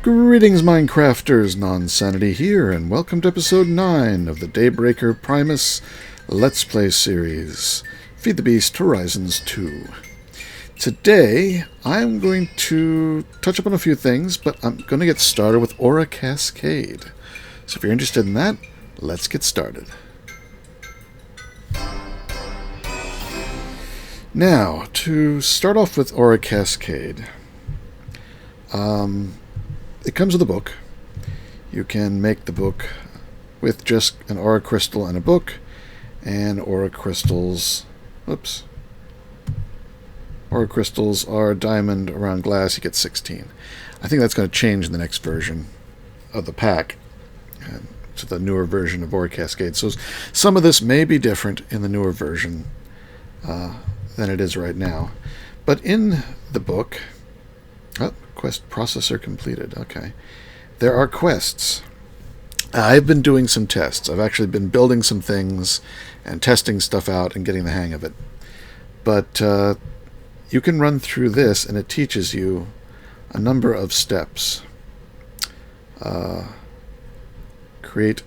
Greetings, Minecrafters! Nonsanity here, and welcome to episode 9 of the Daybreaker Primus Let's Play series, Feed the Beast Horizons 2. Today, I'm going to touch upon a few things, but I'm going to get started with Aura Cascade. So if you're interested in that, let's get started. Now, to start off with Aura Cascade, it comes with a book. You can make the book with just an aura crystal and a book, and aura crystals. Oops. Aura crystals are diamond around glass. You get 16. I think that's going to change in the next version of the pack, to the newer version of Aura Cascade. So some of this may be different in the newer version than it is right now. But in the book, quest processor completed. Okay. There are quests. I've been doing some tests. I've actually been building some things and testing stuff out and getting the hang of it. But you can run through this and it teaches you a number of steps. Create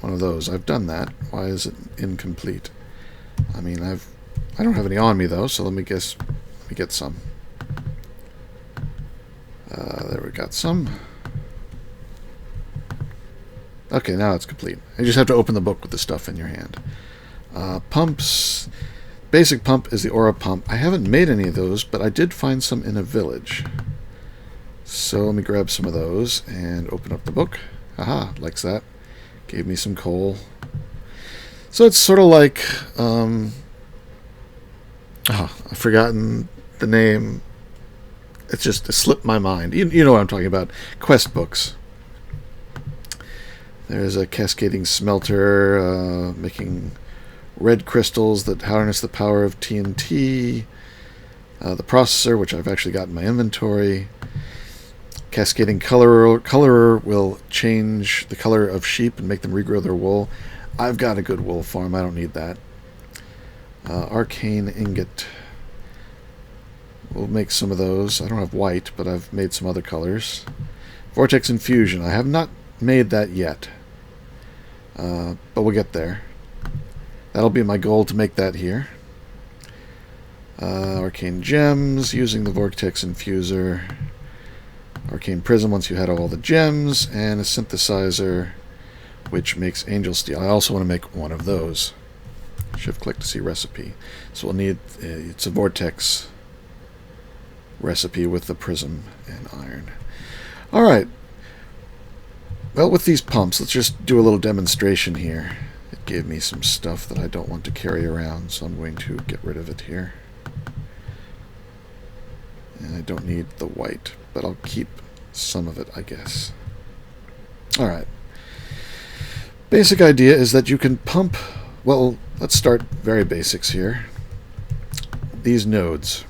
one of those. I've done that. Why is it incomplete? I mean, I don't have any on me though, so let me get some. There we got some. Okay, now it's complete. You just have to open the book with the stuff in your hand. Pumps. Basic pump is the aura pump. I haven't made any of those, but I did find some in a village. So let me grab some of those and open up the book. Haha, likes that. Gave me some coal. So it's sort of like... I've forgotten the name. It slipped my mind. You know what I'm talking about. Quest books. There's a cascading smelter, making red crystals that harness the power of TNT. The processor, which I've actually got in my inventory. Cascading colorer will change the color of sheep and make them regrow their wool. I've got a good wool farm. I don't need that. Arcane ingot. We'll make some of those. I don't have white, but I've made some other colors. Vortex infusion. I have not made that yet. But we'll get there. That'll be my goal, to make that here. Arcane gems, using the Vortex infuser. Arcane prism once you had all the gems. And a synthesizer, which makes angel steel. I also want to make one of those. Shift click to see recipe. So we'll need, it's a Vortex recipe with the prism and iron. Alright. Well, with these pumps, let's just do a little demonstration here. It gave me some stuff that I don't want to carry around, so I'm going to get rid of it here. And I don't need the white, but I'll keep some of it, I guess. Alright. Basic idea is that you can pump... Well, let's start very basics here. These nodes.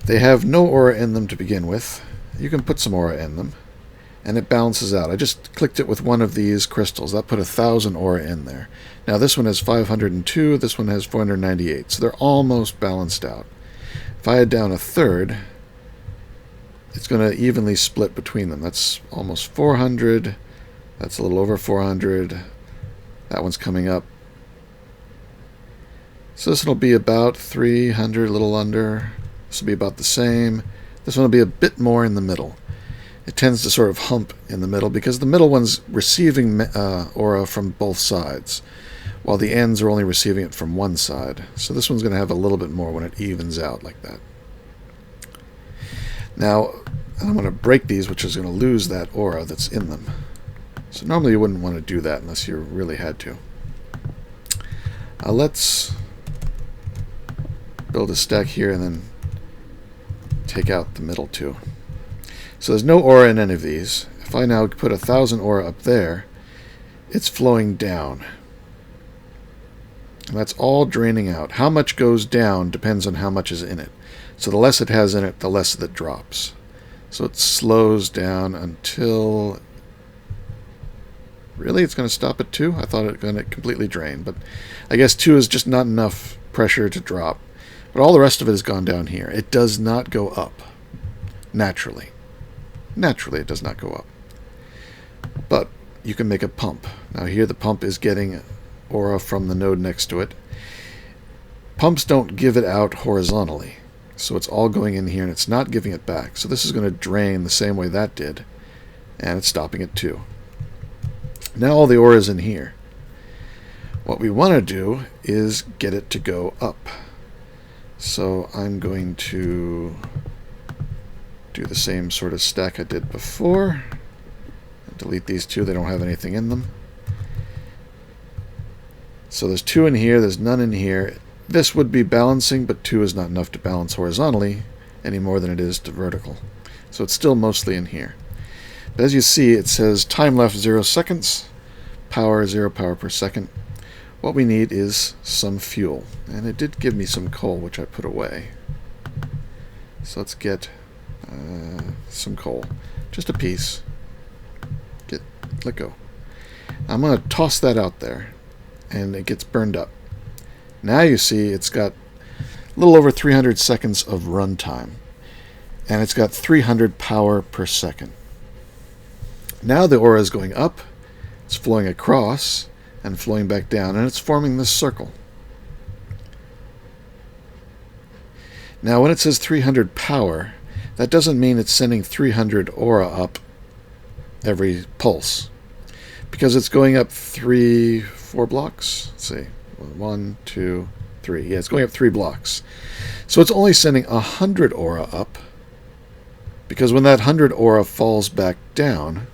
They have no aura in them to begin with. You can put some aura in them, and it balances out. I just clicked it with one of these crystals. That put 1,000 aura in there. Now this one has 502, this one has 498, so they're almost balanced out. If I add down a third, it's going to evenly split between them. That's almost 400. That's a little over 400. That one's coming up. So this one will be about 300, a little under. This will be about the same. This one will be a bit more in the middle. It tends to sort of hump in the middle because the middle one's receiving aura from both sides, while the ends are only receiving it from one side. So this one's going to have a little bit more when it evens out like that. Now, I'm going to break these, which is going to lose that aura that's in them. So normally you wouldn't want to do that unless you really had to. Let's build a stack here and then take out the middle two. So there's no aura in any of these. If I now put 1,000 aura up there, it's flowing down. And that's all draining out. How much goes down depends on how much is in it. So the less it has in it, the less that drops. So it slows down until... Really? It's going to stop at 2? I thought it was going to completely drain. But I guess 2 is just not enough pressure to drop. But all the rest of it has gone down here. It does not go up. naturally. Naturally, it does not go up. But you can make a pump. Now here the pump is getting aura from the node next to it. Pumps don't give it out horizontally. So it's all going in here and it's not giving it back. So this is going to drain the same way that did. And it's stopping it too. Now all the aura is in here. What we want to do is get it to go up. So I'm going to do the same sort of stack I did before. Delete these two, they don't have anything in them. So there's 2 in here, there's none in here. This would be balancing, but 2 is not enough to balance horizontally any more than it is to vertical. So it's still mostly in here. But as you see, it says time left 0 seconds, power 0 power per second. What we need is some fuel. And it did give me some coal, which I put away. So let's get some coal. Just a piece. Let go. I'm going to toss that out there, and it gets burned up. Now you see it's got a little over 300 seconds of run time, and it's got 300 power per second. Now the aura is going up, it's flowing across, and flowing back down, and it's forming this circle. Now when it says 300 power, that doesn't mean it's sending 300 aura up every pulse, because it's going up 4 blocks. Let's see, 1, 2, 3. Yeah, it's going up 3 blocks. So it's only sending 100 aura up, because when that 100 aura falls back down,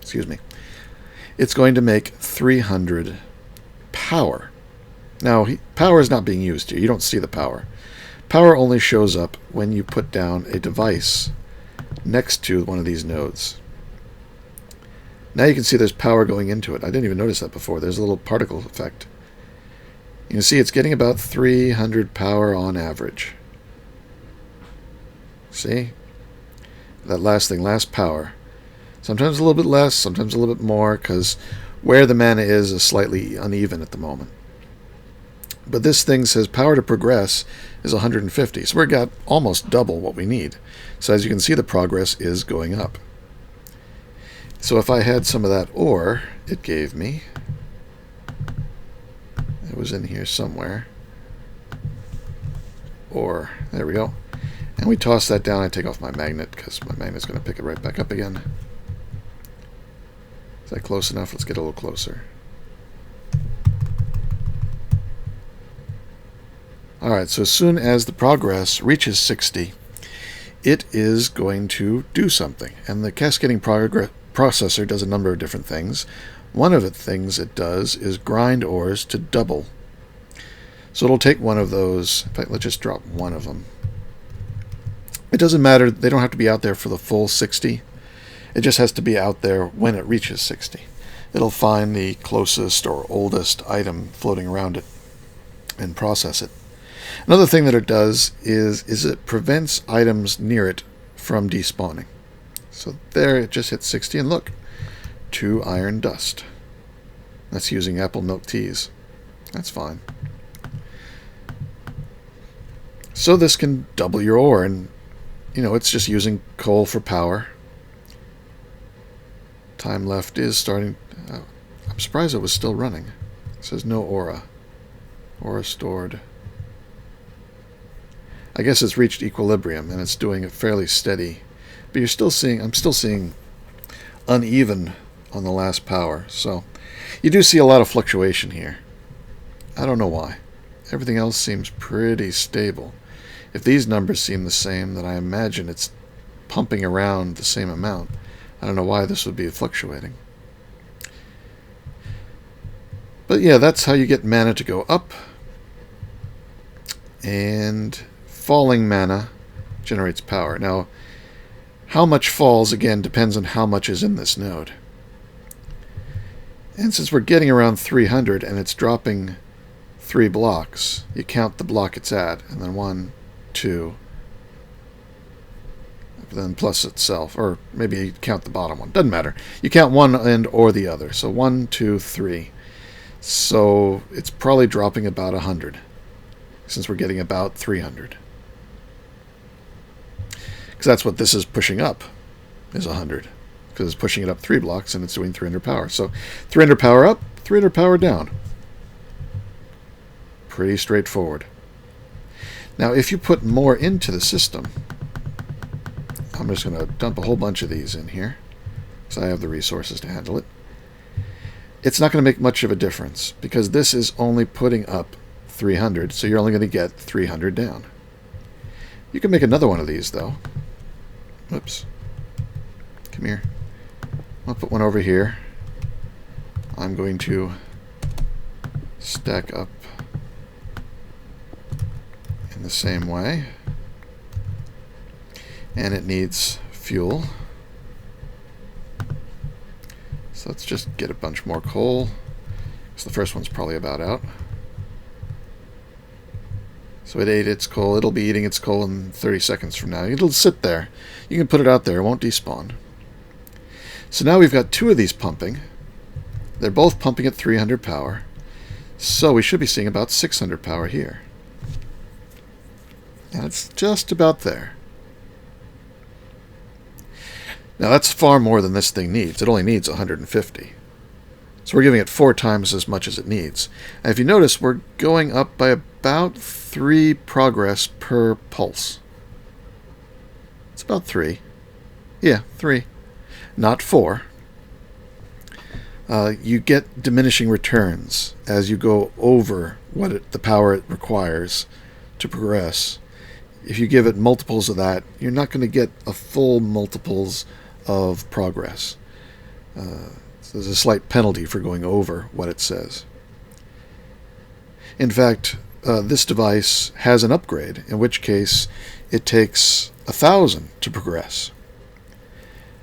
excuse me, it's going to make 300 power. Now, power is not being used here. You don't see the power. Power only shows up when you put down a device next to one of these nodes. Now you can see there's power going into it. I didn't even notice that before. There's a little particle effect. You can see it's getting about 300 power on average. See? That last thing, last power. Sometimes a little bit less, sometimes a little bit more, because where the mana is slightly uneven at the moment. But this thing says power to progress is 150. So we've got almost double what we need. So as you can see, the progress is going up. So if I had some of that ore, it gave me, it was in here somewhere, ore, there we go. And we toss that down. I take off my magnet because my magnet's going to pick it right back up again. Is that close enough? Let's get a little closer. Alright, so as soon as the progress reaches 60, it is going to do something. And the cascading processor does a number of different things. One of the things it does is grind ores to double. So it'll take one of those. In fact, let's just drop one of them. It doesn't matter. They don't have to be out there for the full 60. It just has to be out there when it reaches 60. It'll find the closest or oldest item floating around it and process it. Another thing that it does is it prevents items near it from despawning. So there, it just hit 60, and look, 2 iron dust. That's using apple milk teas. That's fine. So this can double your ore, and you know, it's just using coal for power. Time left is starting. I'm surprised it was still running. It says no aura. Aura stored. I guess it's reached equilibrium and it's doing it fairly steady. But you're still seeing, I'm still seeing uneven on the last power. So you do see a lot of fluctuation here. I don't know why. Everything else seems pretty stable. If these numbers seem the same, then I imagine it's pumping around the same amount. I don't know why this would be fluctuating. But yeah, that's how you get mana to go up. And falling mana generates power. Now, how much falls, again, depends on how much is in this node. And since we're getting around 300 and it's dropping 3 blocks, you count the block it's at, and then 1, 2, then plus itself, or maybe you count the bottom one. Doesn't matter. You count one end or the other. So 1, 2, 3. So it's probably dropping about 100, since we're getting about 300. Because that's what this is pushing up, is 100. Because it's pushing it up 3 blocks, and it's doing 300 power. So 300 power up, 300 power down. Pretty straightforward. Now, if you put more into the system, I'm just going to dump a whole bunch of these in here, because I have the resources to handle it. It's not going to make much of a difference, because this is only putting up 300, so you're only going to get 300 down. You can make another one of these, though. Oops. Come here. I'll put one over here. I'm going to stack up in the same way. And it needs fuel. So let's just get a bunch more coal, because the first one's probably about out. So it ate its coal. It'll be eating its coal in 30 seconds from now. It'll sit there. You can put it out there. It won't despawn. So now we've got 2 of these pumping. They're both pumping at 300 power. So we should be seeing about 600 power here. And it's just about there. Now that's far more than this thing needs. It only needs 150. So we're giving it 4 times as much as it needs. And if you notice, we're going up by about 3 progress per pulse. It's about 3. Yeah, 3. Not 4. You get diminishing returns as you go over the power it requires to progress. If you give it multiples of that, you're not going to get a full multiples of progress. So there's a slight penalty for going over what it says. In fact, this device has an upgrade, in which case it takes 1,000 to progress.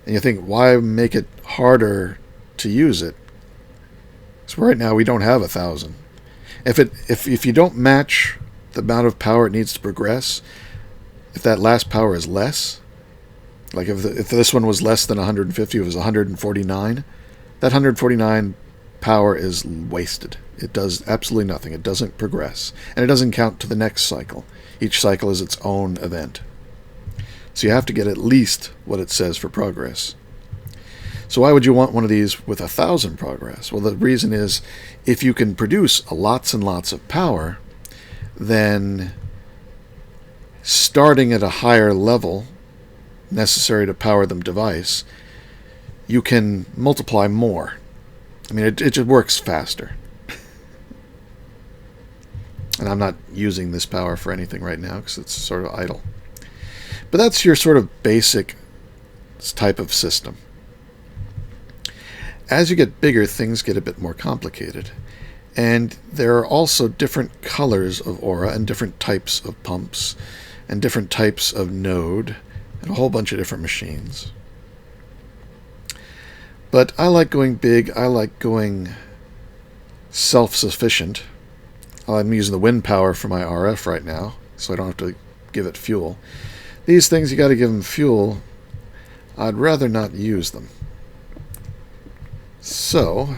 And you think, why make it harder to use it? So right now we don't have 1,000. If you don't match the amount of power it needs to progress, if that last power is less, like if this one was less than 150, it was 149, that 149 power is wasted. It does absolutely nothing. It doesn't progress. And it doesn't count to the next cycle. Each cycle is its own event. So you have to get at least what it says for progress. So why would you want one of these with 1,000 progress? Well, the reason is, if you can produce lots and lots of power, then starting at a higher level necessary to power the device, you can multiply more. I mean, it just works faster. And I'm not using this power for anything right now because it's sort of idle. But that's your sort of basic type of system. As you get bigger, things get a bit more complicated. And there are also different colors of aura and different types of pumps and different types of node and a whole bunch of different machines. But I like going big. I like going self-sufficient. I'm using the wind power for my RF right now, so I don't have to give it fuel. These things, you got to give them fuel. I'd rather not use them. So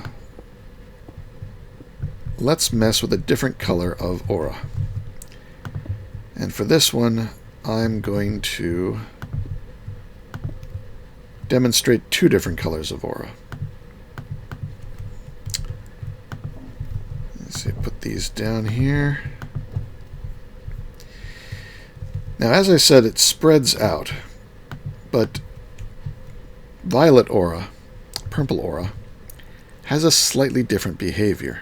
let's mess with a different color of aura. And for this one, I'm going to demonstrate 2 different colors of aura. Let's see, put these down here. Now, as I said, it spreads out, but violet aura, purple aura, has a slightly different behavior.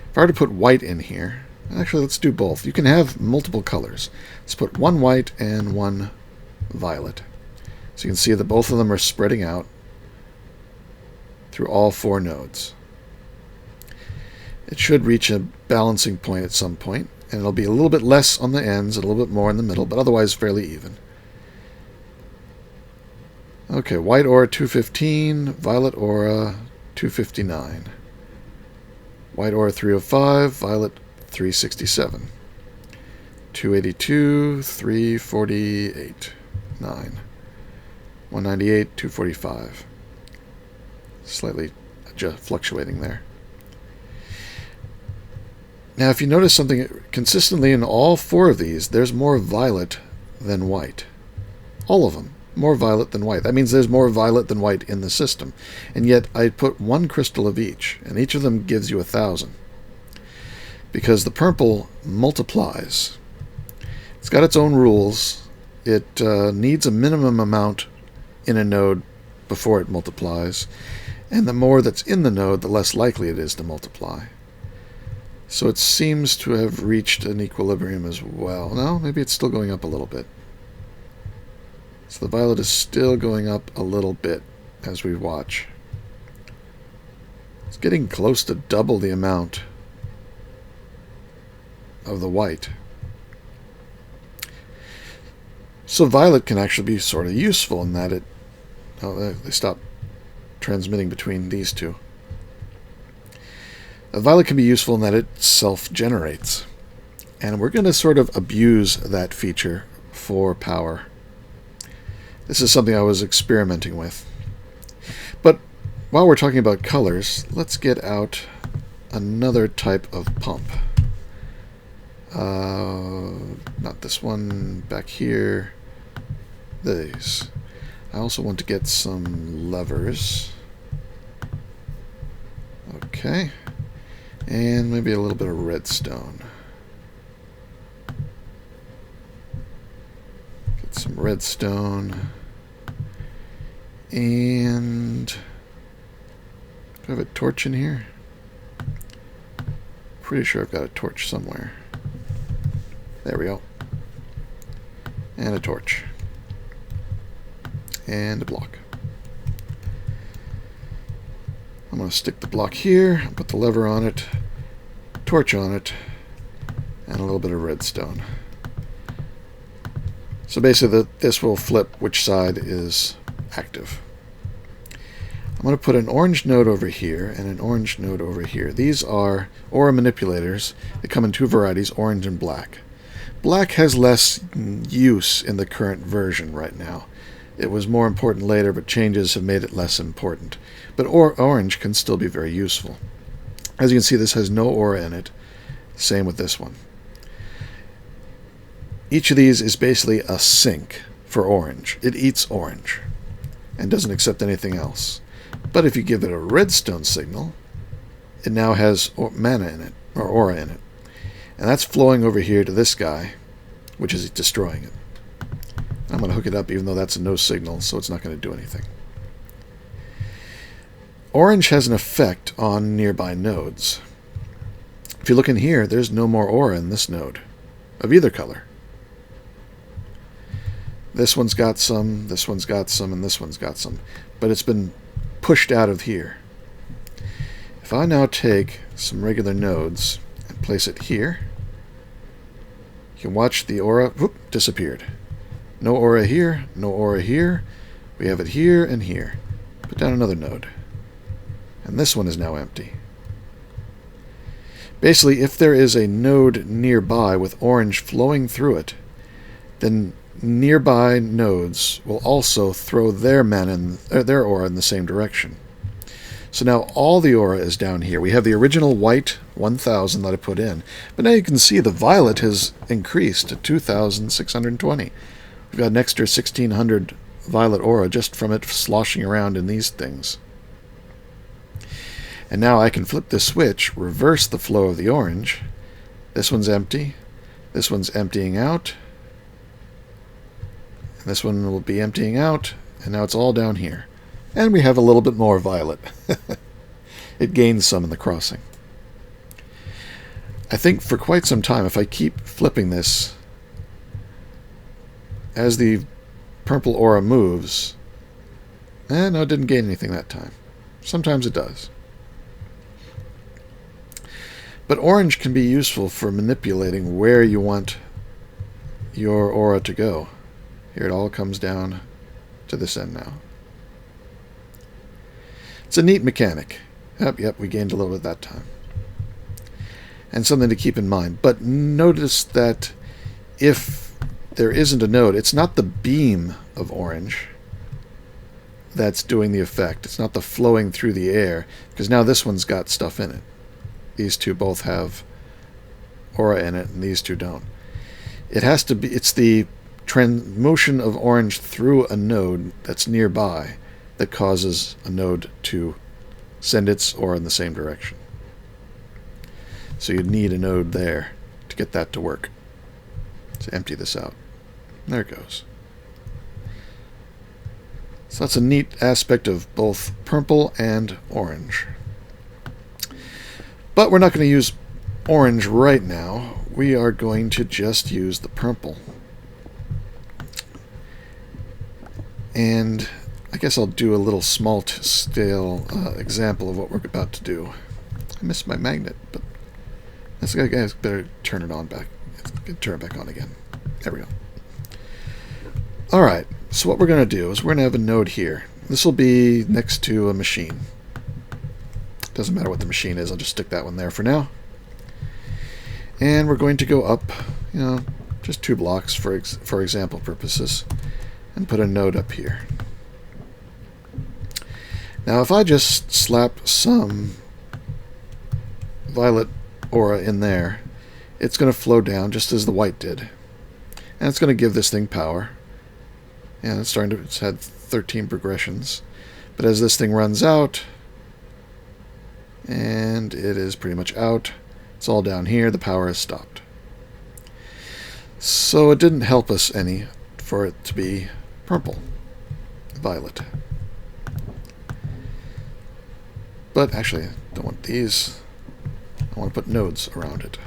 If I were to put white in here, actually let's do both. You can have multiple colors. Let's put 1 white and 1 violet. So you can see that both of them are spreading out through all 4 nodes. It should reach a balancing point at some point, and it'll be a little bit less on the ends and a little bit more in the middle, but otherwise fairly even. Okay, white aura 215, violet aura 259. White aura 305, violet 367. 282, 348, 9. 198, 245. Slightly fluctuating there. Now, if you notice something consistently in all 4 of these, there's more violet than white. All of them. more violet than white. That means there's more violet than white in the system. And yet I put one crystal of each, and each of them gives you 1,000. Because the purple multiplies. It's got its own rules. It needs a minimum amount in a node before it multiplies. And the more that's in the node, the less likely it is to multiply. So it seems to have reached an equilibrium as well. No, maybe it's still going up a little bit. So the violet is still going up a little bit as we watch. It's getting close to double the amount of the white. So violet can actually be sort of useful in that it... Oh, they stopped transmitting between these two. Violet can be useful in that it self-generates. And we're going to sort of abuse that feature for power. This is something I was experimenting with. But while we're talking about colors, let's get out another type of pump. Not this one, back here. These. I also want to get some levers. Okay. And maybe a little bit of redstone. Get some redstone. And do I have a torch in here? Pretty sure I've got a torch somewhere. There we go. And a torch. And a block. I'm going to stick the block here, put the lever on it, torch on it, and a little bit of redstone. So basically this will flip which side is active. I'm going to put an orange node over here and an orange node over here. These are aura manipulators. They come in two varieties, orange and black. Black has less use in the current version right now. It was more important later, but changes have made it less important. But orange can still be very useful. As you can see, this has no aura in it. Same with this one. Each of these is basically a sink for orange. It eats orange and doesn't accept anything else. But if you give it a redstone signal, it now has mana in it, or aura in it. And that's flowing over here to this guy, which is destroying it. I'm going to hook it up even though that's a no signal, so it's not going to do anything. Orange has an effect on nearby nodes. If you look in here, there's no more aura in this node, of either color. This one's got some, this one's got some, and this one's got some. But it's been pushed out of here. If I now take some regular nodes and place it here, you can watch the aura, whoop, disappeared. No aura here, no aura here. We have it here and here. Put down another node. And this one is now empty. Basically, if there is a node nearby with orange flowing through it, then nearby nodes will also throw their mana, their aura in the same direction. So now all the aura is down here. We have the original white 1000 that I put in, but now you can see the violet has increased to 2620. We've got an extra 1600 violet aura just from it sloshing around in these things. And now I can flip this switch, reverse the flow of the orange. This one's empty. This one's emptying out. And this one will be emptying out. And now it's all down here. And we have a little bit more violet. It gains some in the crossing. I think for quite some time, if I keep flipping this, as the purple aura moves, no, it didn't gain anything that time. Sometimes it does. But orange can be useful for manipulating where you want your aura to go. Here it all comes down to this end now. It's a neat mechanic. Yep, we gained a little bit that time. And something to keep in mind. But notice that if there isn't a node, it's not the beam of orange that's doing the effect. It's not the flowing through the air, because now this one's got stuff in it. These two both have aura in it, and these two don't. It has to be, it's the motion of orange through a node that's nearby that causes a node to send its aura in the same direction. So you'd need a node there to get that to work. Let's empty this out. There it goes. So that's a neat aspect of both purple and orange. But we're not going to use orange right now. We are going to just use the purple. And I guess I'll do a little small-scale example of what we're about to do. I missed my magnet, but that's I guess better turn it on back. Turn it back on again. There we go. All right. So what we're going to do is we're going to have a node here. This will be next to a machine. Doesn't matter what the machine is. I'll just stick that one there for now. And we're going to go up, just 2 blocks for example purposes, and put a node up here. Now, if I just slap some violet aura in there, it's going to flow down just as the white did. And it's going to give this thing power. And it's had 13 progressions. But as this thing runs out, and it is pretty much out, it's all down here, the power has stopped. So it didn't help us any for it to be purple, violet. But actually, I don't want these. I want to put nodes around it.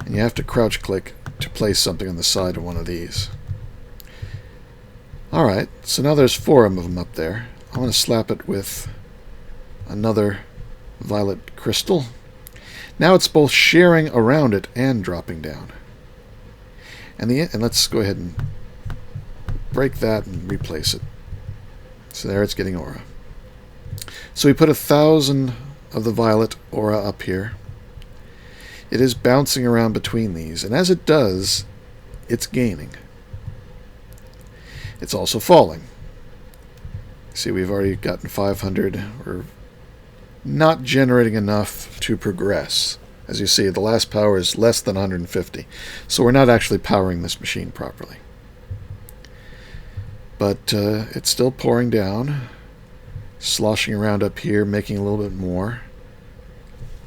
And you have to crouch click to place something on the side of one of these. Alright, so now there's 4 of them up there. I want to slap it with another violet crystal. Now it's both sharing around it and dropping down. And let's go ahead and break that and replace it. So there it's getting aura. So we put 1,000 of the violet aura up here. It is bouncing around between these, and as it does, it's gaining. It's also falling. See, we've already gotten 500. We're not generating enough to progress. As you see, the last power is less than 150. So we're not actually powering this machine properly. But it's still pouring down, sloshing around up here, making a little bit more.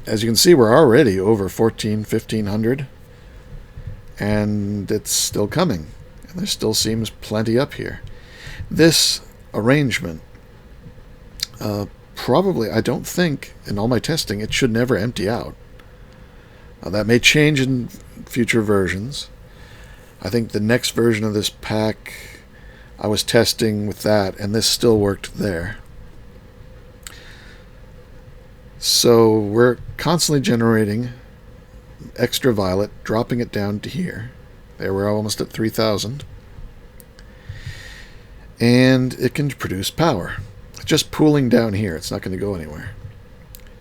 As you can see, we're already over 1,500. And it's still coming. And there still seems plenty up here. This arrangement, probably, I don't think, in all my testing, it should never empty out. That may change in future versions. I think the next version of this pack, I was testing with that, and this still worked there. So we're constantly generating extra violet, dropping it down to here. There, we're almost at 3,000. And it can produce power. It's just pooling down here. It's not going to go anywhere.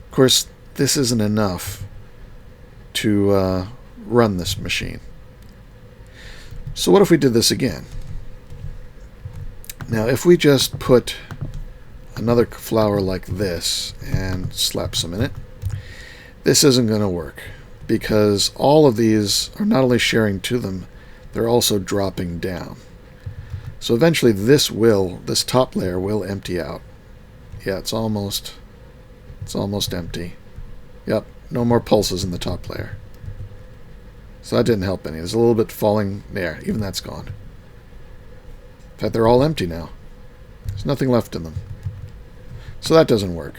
Of course, this isn't enough to run this machine. So what if we did this again? Now, if we just put another flower like this and slap some in it, this isn't going to work, because all of these are not only sharing to them, they're also dropping down. So eventually this top layer will empty out. Yeah, it's almost empty. Yep, no more pulses in the top layer. So that didn't help any. There's a little bit falling there. Even that's gone. In fact, they're all empty now. There's nothing left in them. So that doesn't work.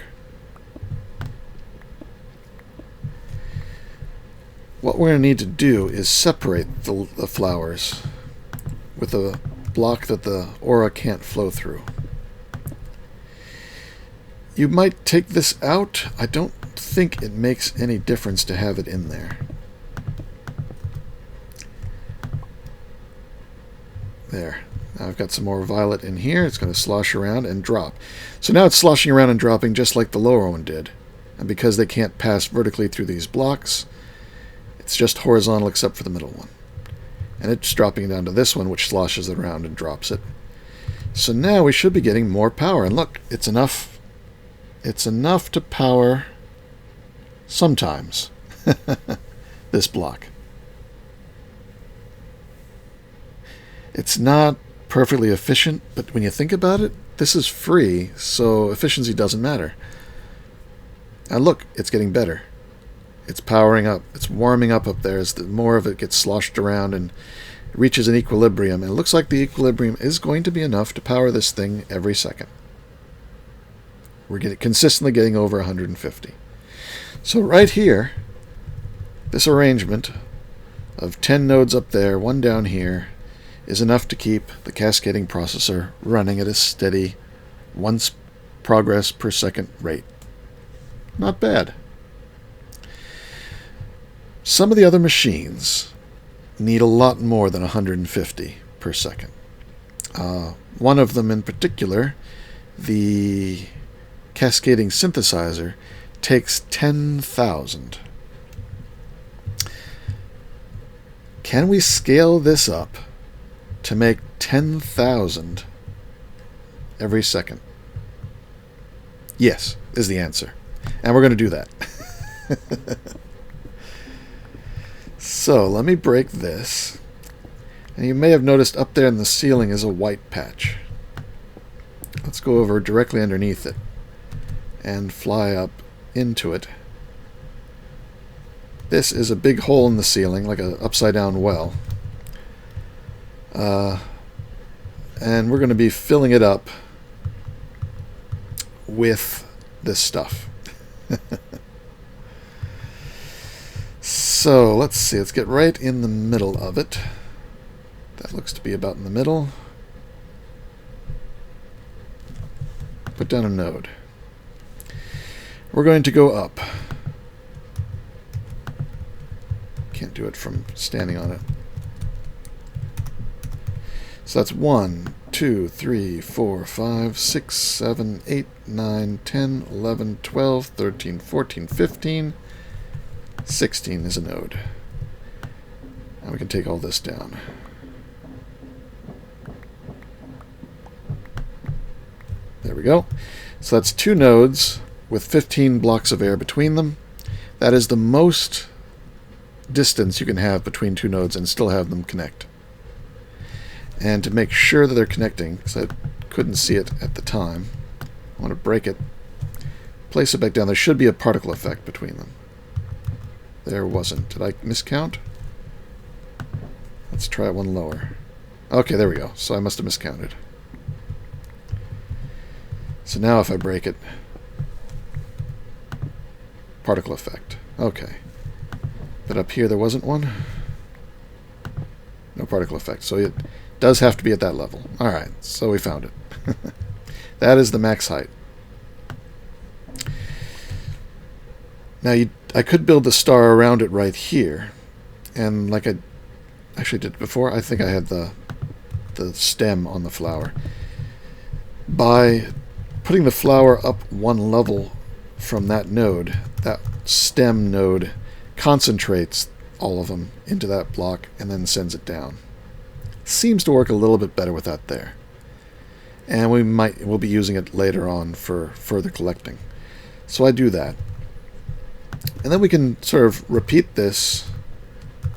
What we're going to need to do is separate the flowers with a block that the aura can't flow through. You might take this out. I don't think it makes any difference to have it in there. There. Now I've got some more violet in here. It's going to slosh around and drop. So now it's sloshing around and dropping just like the lower one did. And because they can't pass vertically through these blocks, it's just horizontal except for the middle one. And it's dropping down to this one, which sloshes it around and drops it. So now we should be getting more power. And look, it's enough. It's enough to power sometimes this block. It's not perfectly efficient, but when you think about it, this is free, so efficiency doesn't matter. And look, it's getting better. It's powering up. It's warming up there as the more of it gets sloshed around and reaches an equilibrium. And it looks like the equilibrium is going to be enough to power this thing every second. We're consistently getting over 150. So right here, this arrangement of 10 nodes up there, 1 down here, is enough to keep the cascading processor running at a steady 1 progress per second rate. Not bad. Some of the other machines need a lot more than 150 per second. One of them in particular, the cascading synthesizer, takes 10,000. Can we scale this up to make 10,000 every second? Yes, is the answer. And we're going to do that. So, let me break this. And you may have noticed up there in the ceiling is a white patch. Let's go over directly underneath it and fly up into it. This is a big hole in the ceiling, like an upside-down well. And we're going to be filling it up with this stuff. So, let's see. Let's get right in the middle of it. That looks to be about in the middle. Put down a node. We're going to go up. Can't do it from standing on it. So that's 1, 2, 3, 4, 5, 6, 7, 8, 9, 10, 11, 12, 13, 14, 15, 16 is a node. And we can take all this down. There we go. So that's 2 nodes with 15 blocks of air between them. That is the most distance you can have between 2 nodes and still have them connect. And to make sure that they're connecting, because I couldn't see it at the time, I want to break it, place it back down. There should be a particle effect between them. There wasn't. Did I miscount? Let's try one lower. Okay, there we go. So I must have miscounted. So now if I break it, particle effect. Okay. But up here there wasn't one? No particle effect. So it does have to be at that level. Alright, so we found it. That is the max height. Now I could build the star around it right here. And like I actually did before, I think I had the stem on the flower. By putting the flower up 1 level from that node, that stem node concentrates all of them into that block and then sends it down. Seems to work a little bit better with that there. And we'll be using it later on for further collecting. So I do that. And then we can sort of repeat this,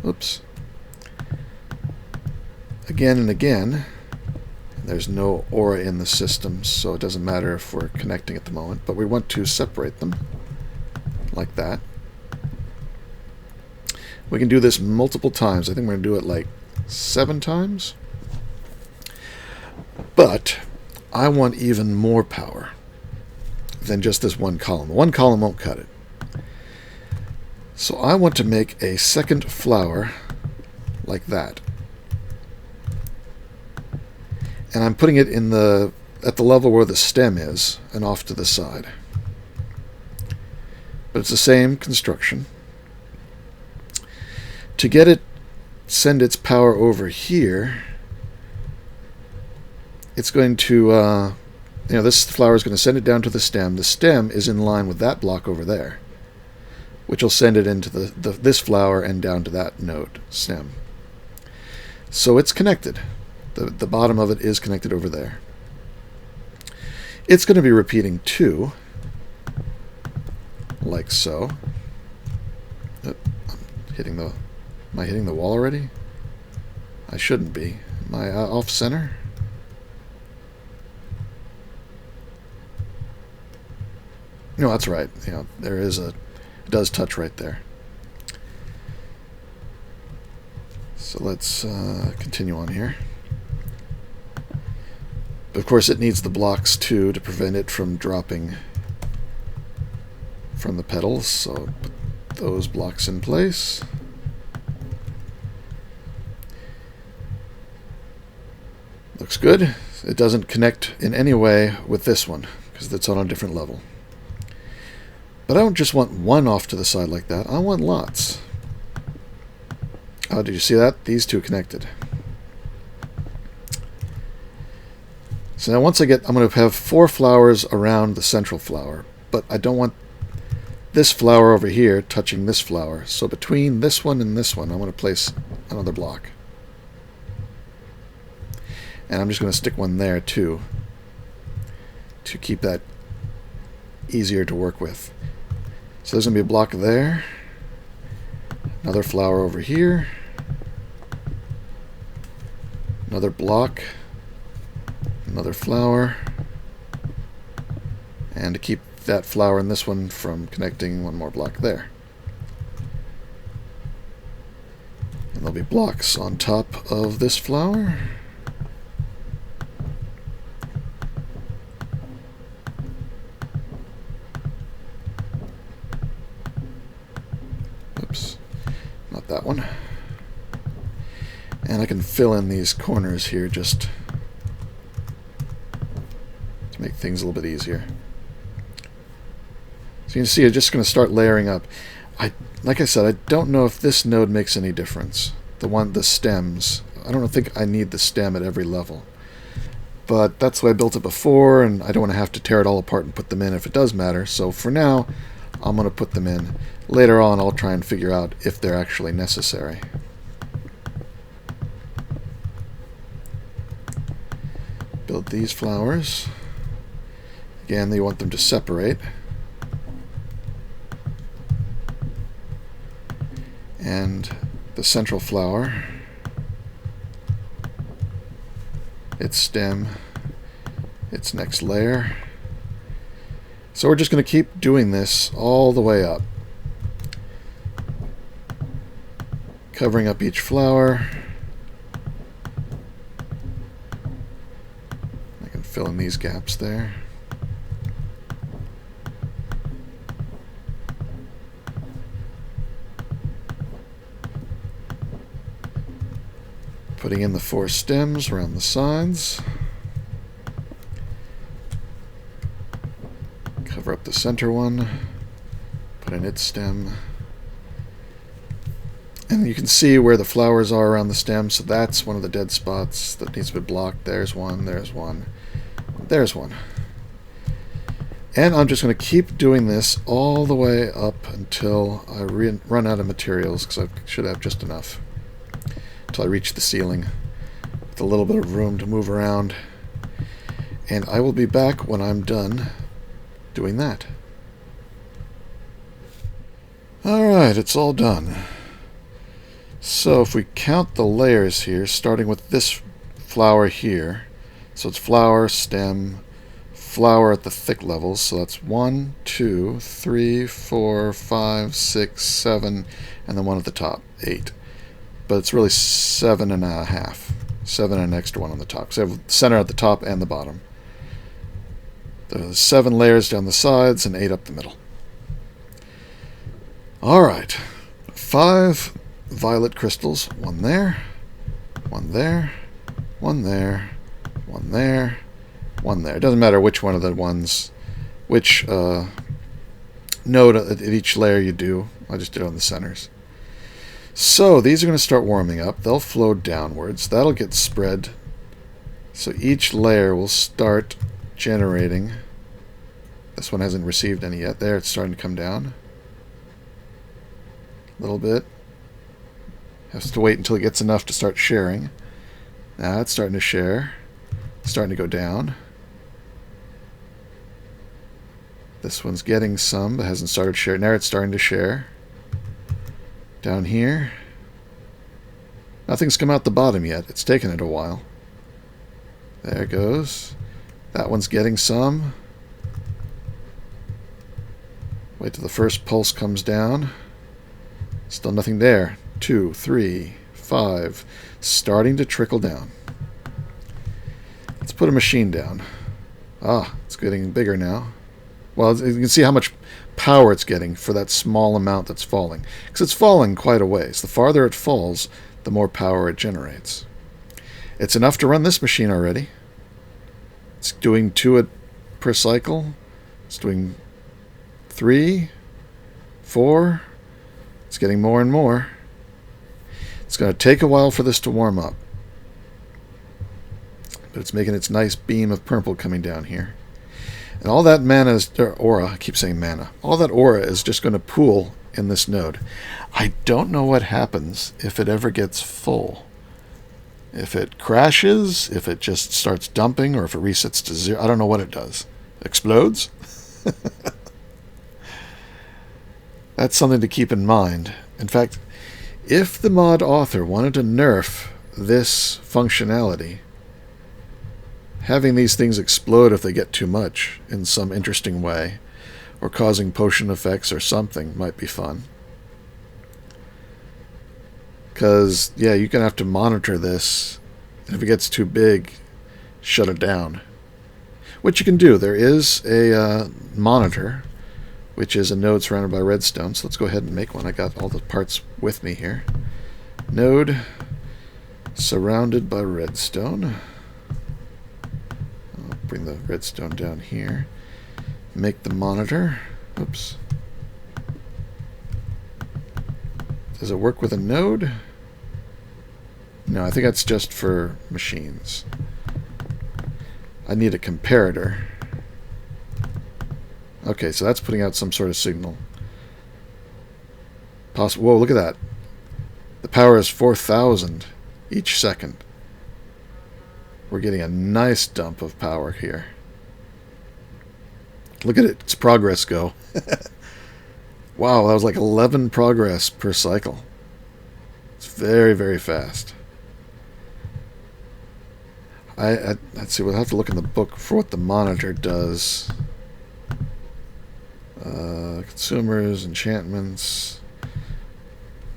oops, again and again. There's no aura in the system, so it doesn't matter if we're connecting at the moment, but we want to separate them like that. We can do this multiple times. I think we're going to do it like 7 times. But I want even more power than just this 1 column. 1 column won't cut it. So I want to make a second flower like that. And I'm putting it in at the level where the stem is and off to the side. But it's the same construction. To get it, send its power over here, it's going to, this flower is going to send it down to the stem. The stem is in line with that block over there, which will send it into this flower and down to that node stem. So it's connected. The bottom of it is connected over there. It's going to be repeating 2, like so. Am I hitting the wall already? I shouldn't be. Am I off center? No, that's right. Yeah, there is a... It does touch right there. So let's continue on here. But of course it needs the blocks too to prevent it from dropping from the pedals. So put those blocks in place. Looks good. It doesn't connect in any way with this one because it's on a different level. But I don't just want one off to the side like that. I want lots. Oh, did you see that? These two connected. So now once I'm going to have 4 flowers around the central flower. But I don't want this flower over here touching this flower. So between this one and this one, I'm going to place another block. And I'm just going to stick one there too, to keep that easier to work with. So there's going to be a block there, another flower over here, another block, another flower, and to keep that flower and this one from connecting, one more block there. And there'll be blocks on top of this flower. Oops, not that one. And I can fill in these corners here just to make things a little bit easier. So you can see it's just going to start layering up. Like I said, I don't know if this node makes any difference. The stems. I don't think I need the stem at every level. But that's the way I built it before, and I don't want to have to tear it all apart and put them in if it does matter. So for now, I'm going to put them in. Later on, I'll try and figure out if they're actually necessary. Build these flowers. Again, you want them to separate. And the central flower, its stem, its next layer. So we're just going to keep doing this all the way up, covering up each flower. I can fill in these gaps there. Putting in the 4 stems around the sides. Cover up the center one. Put in its stem. And you can see where the flowers are around the stem, so that's one of the dead spots that needs to be blocked. There's one, there's one, there's one. And I'm just going to keep doing this all the way up until I run out of materials, because I should have just enough. Until I reach the ceiling with a little bit of room to move around. And I will be back when I'm done doing that. Alright, it's all done. So if we count the layers here, starting with this flower here, so it's flower, stem, flower at the thick levels, so that's 1, 2, 3, 4, 5, 6, 7, and then one at the top, 8. But it's really 7.5. 7 and an extra one on the top. So I have the center at the top and the bottom. There's 7 layers down the sides and 8 up the middle. Alright. 5 violet crystals. 1 there. 1 there. 1 there. 1 there. 1 there. It doesn't matter which one of the ones, which node at each layer you do. I just did it on the centers. So these are going to start warming up. They'll flow downwards. That'll get spread. So each layer will start generating. This one hasn't received any yet. There, it's starting to come down. A little bit. Has to wait until it gets enough to start sharing. Now it's starting to share. It's starting to go down. This one's getting some, but hasn't started sharing. Now it's starting to share. Down here. Nothing's come out the bottom yet. It's taken it a while. There it goes. That one's getting some. Wait till the first pulse comes down. Still nothing there. 2, 3, 5. Starting to trickle down. Let's put a machine down. Ah, it's getting bigger now. Well, you can see how much power it's getting for that small amount that's falling. Because it's falling quite a ways. The farther it falls, the more power it generates. It's enough to run this machine already. It's doing 2 per cycle. It's doing 3, 4. It's getting more and more. It's going to take a while for this to warm up. But it's making its nice beam of purple coming down here. And all that mana is, or aura, I keep saying mana. All that aura is just going to pool in this node. I don't know what happens if it ever gets full. If it crashes, if it just starts dumping, or if it resets to 0. I don't know what it does. Explodes? That's something to keep in mind. In fact, if the mod author wanted to nerf this functionality, having these things explode if they get too much in some interesting way, or causing potion effects or something, might be fun. Because, yeah, you're going to have to monitor this. If it gets too big, shut it down. Which you can do. There is a monitor, which is a node surrounded by redstone. So let's go ahead and make one. I got all the parts with me here. Node surrounded by redstone. I'll bring the redstone down here. Make the monitor. Oops. Does it work with a node? No, I think that's just for machines. I need a comparator. Okay, so that's putting out some sort of signal. Whoa, look at that. The power is 4,000 each second. We're getting a nice dump of power here. Look at its progress go. Wow, that was like 11 progress per cycle. It's very, very fast. Let's see, we'll have to look in the book for what the monitor does. Consumers, enchantments.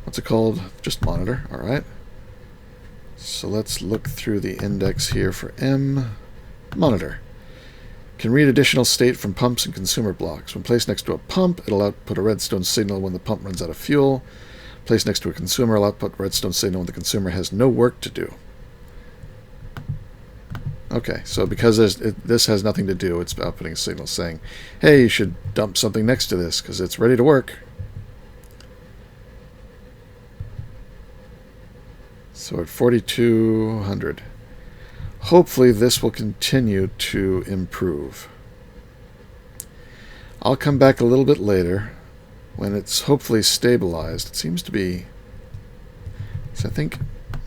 What's it called? Just monitor, alright. So let's look through the index here for M. Monitor. Can read additional state from pumps and consumer blocks. When placed next to a pump, it'll output a redstone signal when the pump runs out of fuel. Placed next to a consumer, it'll output a redstone signal when the consumer has no work to do. Okay, so because this has nothing to do, it's outputting a signal saying, hey, you should dump something next to this because it's ready to work. So at 4,200. Hopefully this will continue to improve. I'll come back a little bit later when it's hopefully stabilized. It seems to be... So I think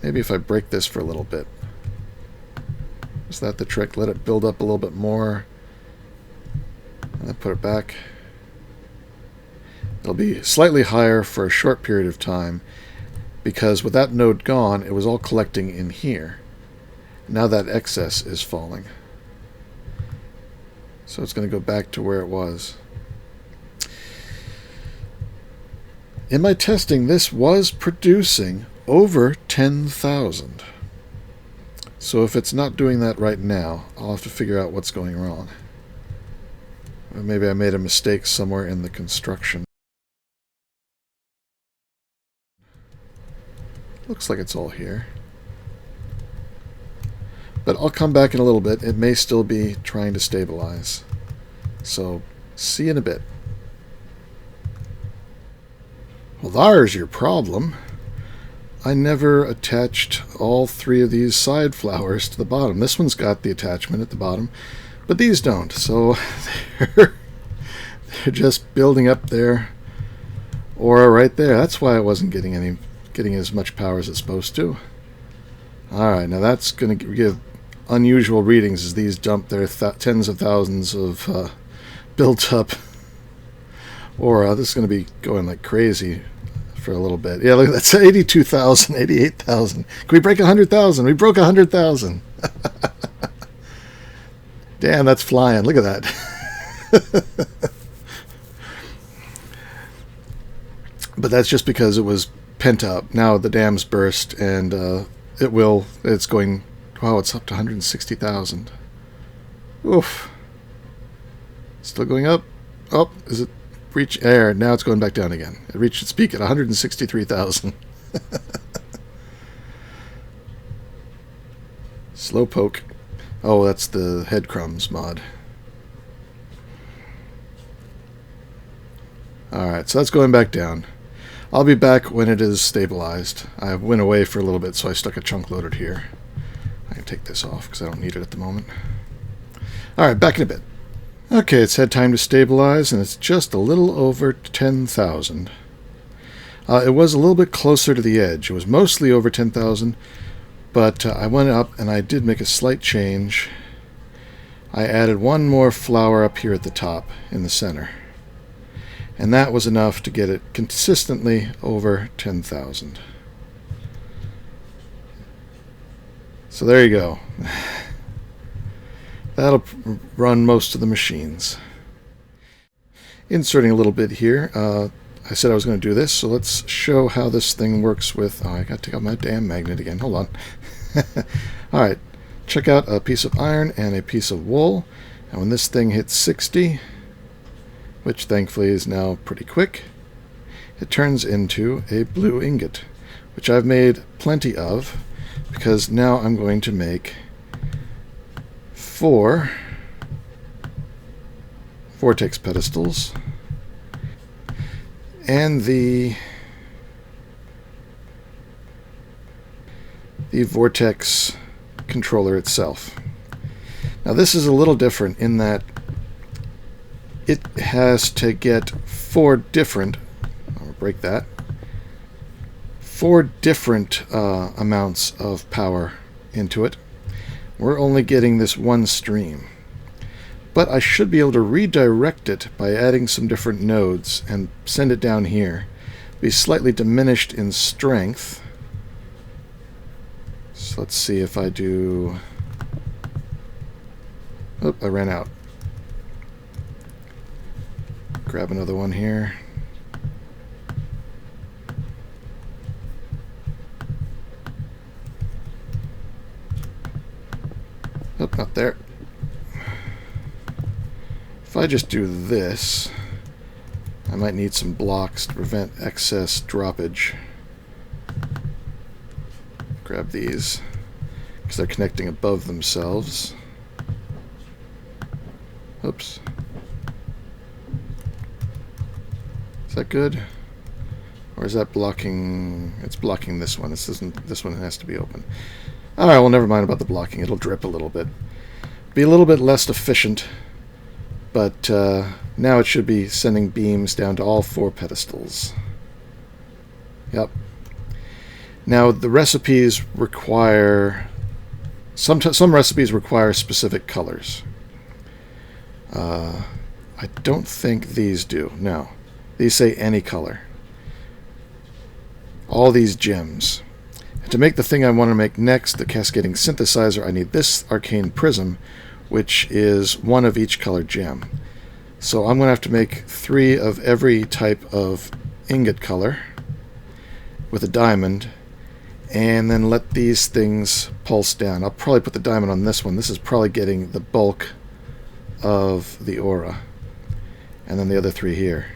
maybe if I break this for a little bit. Is that the trick? Let it build up a little bit more. And then put it back. It'll be slightly higher for a short period of time because with that node gone, it was all collecting in here. Now that excess is falling. So it's going to go back to where it was. In my testing, this was producing over 10,000. So if it's not doing that right now, I'll have to figure out what's going wrong. Or maybe I made a mistake somewhere in the construction. Looks like it's all here. But I'll come back in a little bit. It may still be trying to stabilize. So, see you in a bit. Well, there's your problem. I never attached all 3 of these side flowers to the bottom. This one's got the attachment at the bottom, but these don't. So they're just building up their aura right there. That's why it wasn't getting as much power as it's supposed to. All right, now that's going to give unusual readings as these dump their tens of thousands of built up aura. This is going to be going like crazy for a little bit. Yeah, look, that's 82,000, 88,000. Can we break 100,000? We broke 100,000. Damn, that's flying. Look at that. But that's just because it was pent up. Now the dam's burst, and it's going, wow, it's up to 160,000. Oof. Still going up. Oh, is it reach air? Now it's going back down again. It reached its peak at 163,000. Slow poke. Oh, that's the headcrumbs mod. Alright, so that's going back down. I'll be back when it is stabilized. I went away for a little bit, so I stuck a chunk loaded here. I can take this off because I don't need it at the moment. Alright, back in a bit. Okay, it's had time to stabilize, and it's just a little over 10,000. It was a little bit closer to the edge. It was mostly over 10,000, but I went up and I did make a slight change. I added one more flower up here at the top in the center. And that was enough to get it consistently over 10,000. So there you go. That'll run most of the machines. Inserting a little bit here. I said I was going to do this, so let's show how this thing works with... Oh, I got to take out my damn magnet again. Hold on. Alright, check out a piece of iron and a piece of wool. And when this thing hits 60... which thankfully is now pretty quick, it turns into a blue ingot, which I've made plenty of, because now I'm going to make 4 Vortex pedestals, and the Vortex controller itself. Now this is a little different in that it has to get 4 different, I'll break that, 4 different amounts of power into it. We're only getting this one stream. But I should be able to redirect it by adding some different nodes and send it down here. Be slightly diminished in strength. So let's see if I do... Oh, I ran out. Grab another one here. Oh, not there. If I just do this, I might need some blocks to prevent excess droppage. Grab these, because they're connecting above themselves. Oops. Is that good? Or is that blocking? It's blocking this one. This isn't. This one has to be open. Alright, well, never mind about the blocking. It'll drip a little bit. Be a little bit less efficient, but now it should be sending beams down to all 4 pedestals. Yep. Now, the recipes require... Some recipes require specific colors. I don't think these do. No. These say any color. All these gems. And to make the thing I want to make next, the cascading synthesizer, I need this arcane prism, which is 1 of each color gem. So I'm going to have to make 3 of every type of ingot color with a diamond, and then let these things pulse down. I'll probably put the diamond on this one. This is probably getting the bulk of the aura. And then the other 3 here.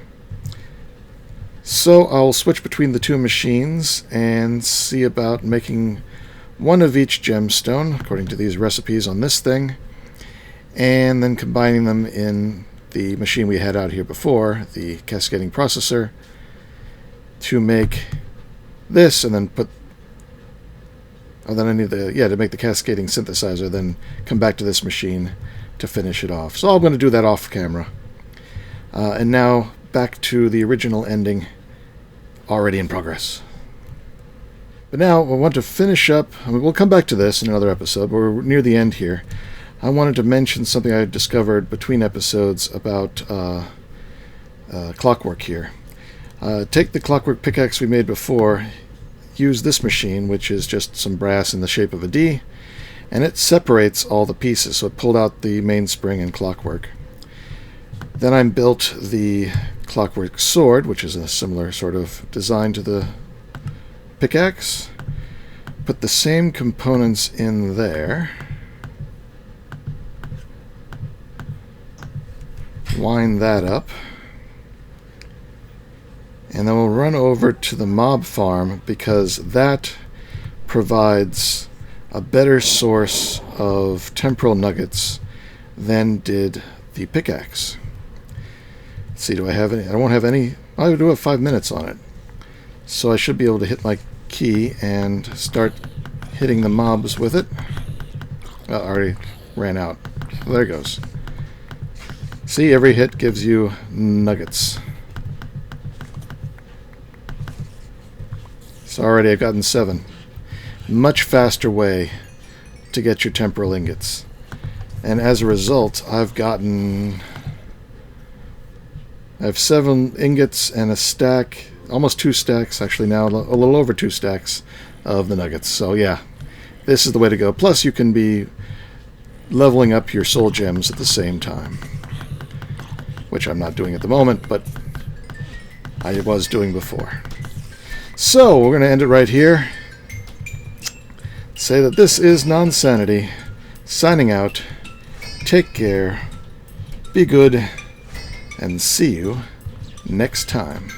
So I'll switch between the 2 machines and see about making 1 of each gemstone, according to these recipes on this thing, and then combining them in the machine we had out here before, the cascading processor, to make this, and then put... Oh, then I need the... Yeah, to make the cascading synthesizer, then come back to this machine to finish it off. So I'm going to do that off camera. And now, back to the original ending, already in progress. But now, I want to finish up... I mean, we'll come back to this in another episode, but we're near the end here. I wanted to mention something I discovered between episodes about Clockwork here. Take the Clockwork pickaxe we made before, use this machine, which is just some brass in the shape of a D, and it separates all the pieces, so it pulled out the mainspring and Clockwork. Then I built the Clockwork sword, which is a similar sort of design to the pickaxe. Put the same components in there. Wind that up. And then we'll run over to the mob farm because that provides a better source of temporal nuggets than did the pickaxe. Let's see, do I have any? I won't have any. I do have 5 minutes on it. So I should be able to hit my key and start hitting the mobs with it. I already ran out. Well, there it goes. See, every hit gives you nuggets. So already I've gotten 7. Much faster way to get your temporal ingots. And as a result, I have 7 ingots and a stack, almost 2 stacks, actually now a little over 2 stacks of the nuggets. So yeah, this is the way to go. Plus you can be leveling up your soul gems at the same time, which I'm not doing at the moment, but I was doing before. So we're going to end it right here. Say that this is Nonsanity, signing out. Take care, be good, and see you next time.